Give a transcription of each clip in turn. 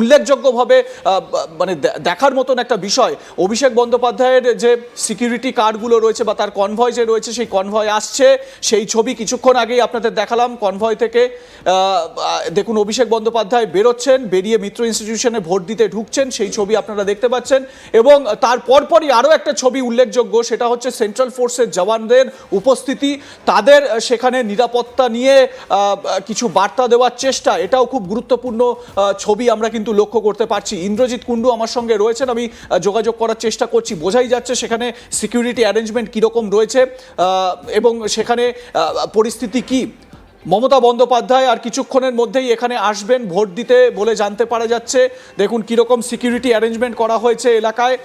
উল্লেখযোগ্যভাবে মানে দেখার মতন একটা বিষয়। অভিষেক বন্দ্যোপাধ্যায়ের যে সিকিউরিটি কার্ডগুলো রয়েছে বা তার কনভয় যে রয়েছে, সেই কনভয় আসছে, সেই ছবি কিছুক্ষণ আগেই আপনাদের দেখালাম। কনভয় থেকে দেখুন অভিষেক বন্দ্যোপাধ্যায় বেরোচ্ছেন, বেরিয়ে মিত্র ইনস্টিটিউশনে ভোট দিতে ঢুকছেন, সেই ছবি আপনারা দেখতে পাচ্ছেন। এবং তার পরপরই আরও একটা ছবি উল্লেখযোগ্য, সেটা হচ্ছে সেন্ট্রাল ফোর্সের জওয়ানদের উপস্থিতি, তাদের সেখানে নিরাপত্তা নিয়ে কিছু বার্তা দেওয়ার চেষ্টা, এটাও খুব গুরুত্বপূর্ণ ছবি আমরা কিন্তু লক্ষ্য করতে পারছি। ইন্দ্রজিৎ কুণ্ডু আমার সঙ্গে রয়েছেন, আমি যোগাযোগ করার চেষ্টা করছি। বোঝাই যাচ্ছে সেখানে সিকিউরিটি অ্যারেঞ্জমেন্ট কীরকম রয়েছে এবং সেখানে পরিস্থিতি কী। মমতা বন্দ্যোপাধ্যায় আর কিছুক্ষণের মধ্যেই এখানে আসবেন ভোট দিতে বলে জানতে পারা যাচ্ছে। দেখুন কীরকম সিকিউরিটি অ্যারেঞ্জমেন্ট করা হয়েছে এলাকায়,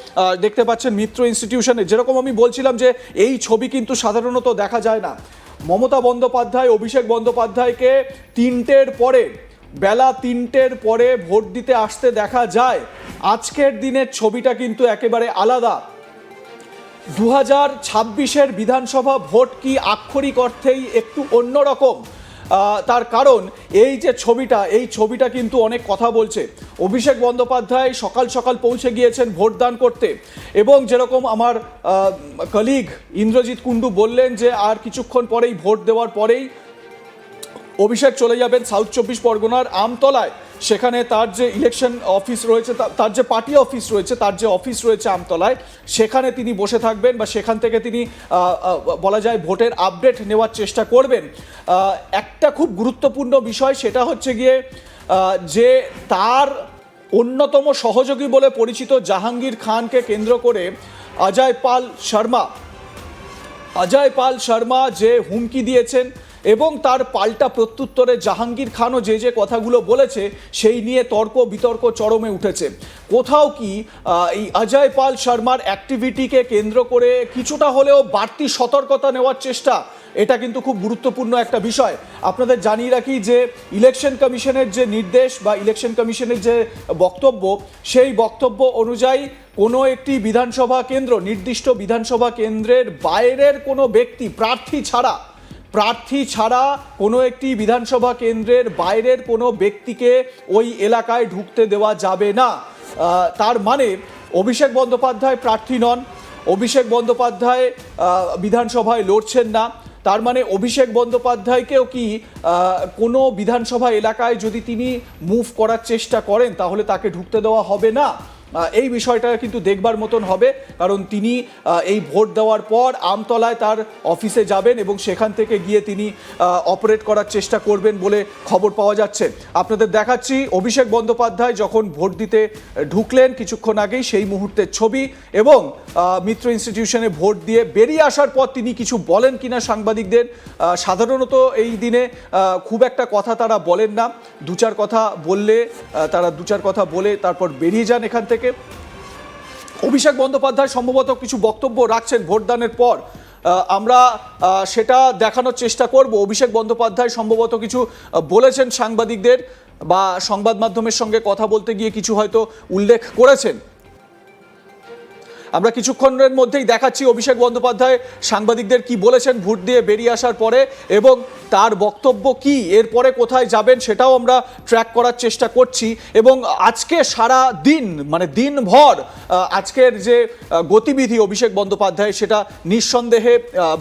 দেখতে পাচ্ছেন মিত্র ইনস্টিটিউশনে। যেরকম আমি বলছিলাম যে এই ছবি কিন্তু সাধারণত দেখা যায় না। মমতা বন্দ্যোপাধ্যায় অভিষেক বন্দ্যোপাধ্যায়কে বেলা 3টের পরে ভোট দিতে আসতে দেখা যায়। আজকের দিনের ছবিটা কিন্তু একেবারে আলাদা। 2026-এর বিধানসভা ভোট কি আক্ষরিক অর্থেই একটু অন্যরকম। তার কারণ এই যে এই ছবিটা কিন্তু অনেক কথা বলছে। অভিষেক বন্দ্যোপাধ্যায় সকাল সকাল পৌঁছে গিয়েছেন ভোটদান করতে, এবং যেরকম আমার কলিগ ইন্দ্রজিৎ কুণ্ডু বললেন যে আর কিছুক্ষণ পরেই ভোট দেওয়ার পরেই অভিষেক চলে যাবেন সাউথ 24 পরগনার আমতলায়। সেখানে তার যে ইলেকশন অফিস রয়েছে, তার যে পার্টি অফিস রয়েছে, তার যে অফিস রয়েছে আমতলায়, সেখানে তিনি বসে থাকবেন বা সেখান থেকে তিনি বলা যায় ভোটের আপডেট নেওয়ার চেষ্টা করবেন। একটা খুব গুরুত্বপূর্ণ বিষয় সেটা হচ্ছে গিয়ে যে তার অন্যতম সহযোগী বলে পরিচিত জাহাঙ্গীর খানকে কেন্দ্র করে অজয় পাল শর্মা যে হুমকি দিয়েছেন এবং তার পাল্টা প্রত্যুত্তরে জাহাঙ্গীর খানও যে কথাগুলো বলেছে, সেই নিয়ে তর্ক বিতর্ক চরমে উঠেছে। কোথাও কি এই অজয় পাল শর্মার অ্যাক্টিভিটিকে কেন্দ্র করে কিছুটা হলেও বাড়তি সতর্কতা নেওয়ার চেষ্টা, এটা কিন্তু খুব গুরুত্বপূর্ণ একটা বিষয়। আপনাদের জানিয়ে রাখি যে ইলেকশন কমিশনের যে নির্দেশ বা ইলেকশন কমিশনের যে বক্তব্য, সেই বক্তব্য অনুযায়ী কোনো একটি বিধানসভা কেন্দ্র, নির্দিষ্ট বিধানসভা কেন্দ্রের বাইরের কোনো ব্যক্তি প্রার্থী ছাড়া কোনো একটি বিধানসভা কেন্দ্রের বাইরের কোনো ব্যক্তিকে ওই এলাকায় ঢুকতে দেওয়া যাবে না। তার মানে অভিষেক বন্দ্যোপাধ্যায় প্রার্থী নন, অভিষেক বন্দ্যোপাধ্যায় বিধানসভায় লড়ছেন না। তার মানে অভিষেক বন্দ্যোপাধ্যায়কেও কি কোনো বিধানসভা এলাকায় যদি তিনি মুভ করার চেষ্টা করেন, তাহলে তাকে ঢুকতে দেওয়া হবে না। এই বিষয়টা কিন্তু দেখবার মতন হবে, কারণ তিনি এই ভোট দেওয়ার পর আমতলায় তার অফিসে যাবেন এবং সেখান থেকে গিয়ে তিনি অপারেট করার চেষ্টা করবেন বলে খবর পাওয়া যাচ্ছে। আপনাদের দেখাচ্ছি অভিষেক বন্দ্যোপাধ্যায় যখন ভোট দিতে ঢুকলেন কিছুক্ষণ আগেই, সেই মুহূর্তের ছবি, এবং মিত্র ইনস্টিটিউশনে ভোট দিয়ে বেরিয়ে আসার পর তিনি কিছু বলেন কিনা সাংবাদিকদের। সাধারণত এই দিনে খুব একটা কথা তারা বলেন না, দু চার কথা বলে তারপর বেরিয়ে যান এখান থেকে। অভিষেক বন্দ্যোপাধ্যায় সম্ভবত কিছু বক্তব্য রাখছেন ভোটদানের পর, আমরা সেটা দেখানোর চেষ্টা করব। অভিষেক বন্দ্যোপাধ্যায় সম্ভবত কিছু বলেছেন সাংবাদিকদের বা সংবাদ মাধ্যমের সঙ্গে কথা বলতে গিয়ে কিছু হয়তো উল্লেখ করেছেন। আমরা কিছুক্ষণের মধ্যেই দেখাচ্ছি অভিষেক বন্দ্যোপাধ্যায় সাংবাদিকদের কি বলেছেন ভোট দিয়ে বেরিয়ে আসার পরে, এবং তার বক্তব্য কি, এরপরে কোথায় যাবেন সেটাও আমরা ট্র্যাক করার চেষ্টা করছি। এবং আজকে সারা দিন মানে দিনভর আজকের যে গতিবিধি অভিষেক বন্দ্যোপাধ্যায়, সেটা নিঃসন্দেহে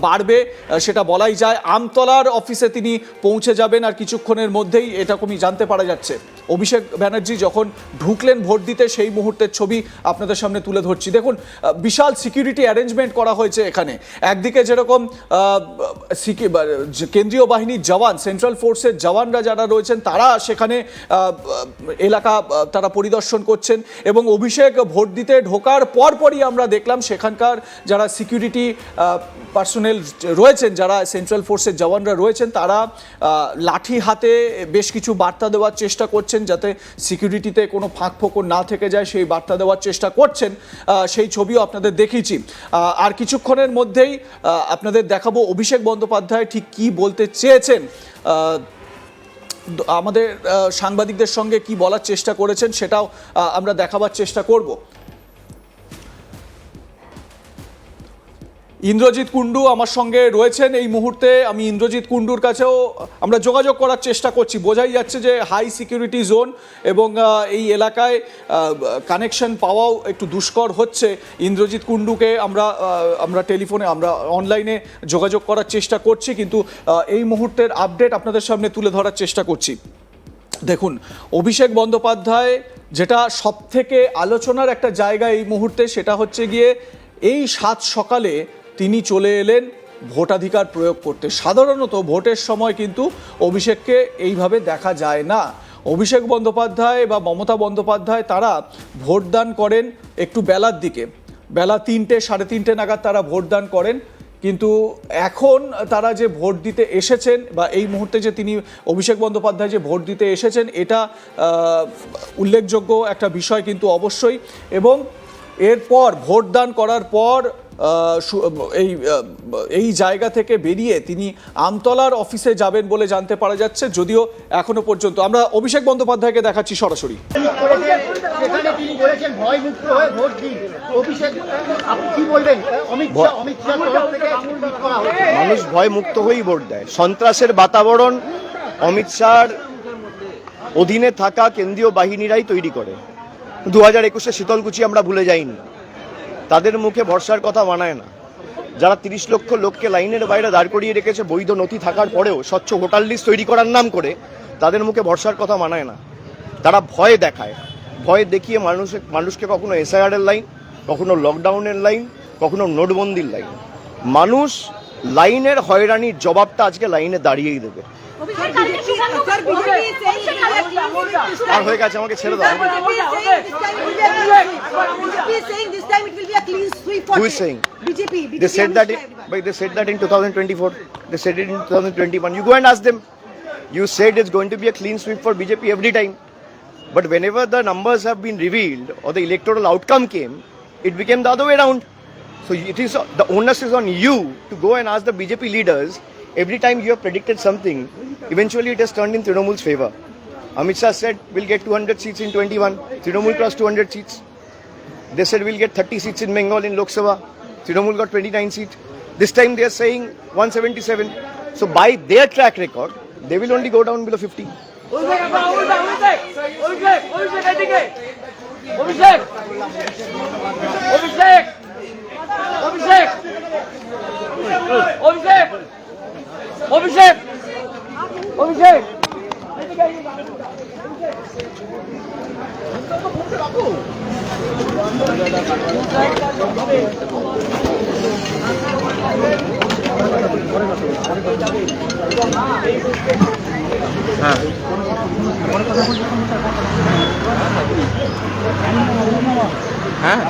বাড়বে, সেটা বলাই যায়। আমতলার অফিসে তিনি পৌঁছে যাবেন আর কিছুক্ষণের মধ্যেই, এরকমই জানতে পারা যাচ্ছে। অভিষেক ব্যানার্জি যখন ঢুকলেন ভোট দিতে, সেই মুহূর্তের ছবি আপনাদের সামনে তুলে ধরছি। দেখুন বিশাল সিকিউরিটি অ্যারেঞ্জমেন্ট করা হয়েছে এখানে। একদিকে যেরকম কেন্দ্রীয় বাহিনীর জওয়ান, সেন্ট্রাল ফোর্সের জওয়ানরা যারা রয়েছেন, তারা সেখানে এলাকা তারা পরিদর্শন করছেন, এবং অভিষেক ভোট দিতে ঢোকার পরপরই আমরা দেখলাম সেখানকার যারা সিকিউরিটি পার্সোনেল রয়েছেন, যারা সেন্ট্রাল ফোর্সের জওয়ানরা রয়েছেন, তারা লাঠি হাতে বেশ কিছু বার্তা দেওয়ার চেষ্টা করছেন, যাতে সিকিউরিটিতে কোনো ফাঁক ফোকর না থেকে যায়, সেই বার্তা দেওয়ার চেষ্টা করছেন। সেই ছবিও আপনাদের দেখিয়েছি। আর কিছুক্ষণের মধ্যেই আপনাদের দেখাবো অভিষেক বন্দ্যোপাধ্যায় ঠিক কি বলতে চেয়েছেন, আমাদের সাংবাদিকদের সঙ্গে কি বলার চেষ্টা করেছেন, সেটাও আমরা দেখাবার চেষ্টা করব। ইন্দ্রজিৎ কুণ্ডু আমার সঙ্গে রয়েছেন এই মুহূর্তে। আমি ইন্দ্রজিৎ কুণ্ডুর কাছেও আমরা যোগাযোগ করার চেষ্টা করছি। বোঝাই যাচ্ছে যে হাই সিকিউরিটি জোন এবং এই এলাকায় কানেকশন পাওয়াও একটু দুষ্কর হচ্ছে। ইন্দ্রজিৎ কুণ্ডুকে আমরা টেলিফোনে আমরা অনলাইনে যোগাযোগ করার চেষ্টা করছি, কিন্তু এই মুহূর্তের আপডেট আপনাদের সামনে তুলে ধরার চেষ্টা করছি। দেখুন, অভিষেক বন্দ্যোপাধ্যায় যেটা সবথেকে আলোচনার একটা জায়গা এই মুহূর্তে, সেটা হচ্ছে গিয়ে এই 7 সকালে তিনি চলে এলেন ভোটাধিকার প্রয়োগ করতে। সাধারণত ভোটের সময় কিন্তু অভিষেককে এইভাবে দেখা যায় না। অভিষেক বন্দ্যোপাধ্যায় বা মমতা বন্দ্যোপাধ্যায় তারা ভোটদান করেন একটু বেলার দিকে, বেলা 3টে 3:30 নাগাদ তারা ভোটদান করেন। কিন্তু এখন তারা যে ভোট দিতে এসেছেন বা এই মুহূর্তে যে তিনি অভিষেক বন্দ্যোপাধ্যায় যে ভোট দিতে এসেছেন, এটা উল্লেখযোগ্য একটা বিষয় কিন্তু অবশ্যই। এবং এরপর ভোটদান করার পর এই জায়গা থেকে বেরিয়ে তিনি আমতলার অফিসে যাবেন বলে জানতে পারা যাচ্ছে, যদিও এখনো পর্যন্ত আমরা অভিষেক বন্দ্যোপাধ্যায়কে দেখাচ্ছি সরাসরি। মানুষ ভয় মুক্ত হয়েই ভোট দেয়। সন্ত্রাসের বাতাবরণ অমিত শাহর অধীনে থাকা কেন্দ্রীয় বাহিনীরাই তৈরি করে। 2021 শীতলকুচি আমরা ভুলে যাইনি। তাদের মুখে ভরসার কথা মানায় না। যারা 30 লক্ষ লোককে লাইনের বাইরে দাঁড় করিয়ে রেখেছে বৈধ নথি থাকার পরেও স্বচ্ছ ভোটার লিস্ট তৈরি করার নাম করে, তাদের মুখে ভরসার কথা মানায় না। তারা ভয় দেখায়, ভয় দেখিয়ে মানুষকে কখনো এসআইআর এর লাইন, কখনো লকডাউনের লাইন, কখনো নোটবন্দির লাইন। মানুষ লাইনের হয়রানির জবাবটা আজকে লাইনে দাঁড়িয়েই দেবে। আর হয়ে গেছে, আমাকে ছেড়ে দাও। Who is saying? They said that in 2024. They said it in 2021. You go and ask them. You said it's going to be a clean sweep for BJP every time. But whenever the numbers have been revealed or the electoral outcome came, it became the other way around. So it is the onus is on you to go and ask the BJP leaders. Every time you have predicted something, eventually it has turned in Trinamool's favor. Amit Shah said we'll get 200 seats in 21. Trinamool crossed 200 seats. They said we'll get 30 seats in Bengal in Lok Sabha. Trinamool got 29 seats. This time they are saying 177. So by their track record, they will only go down below 50. হ্যাঁ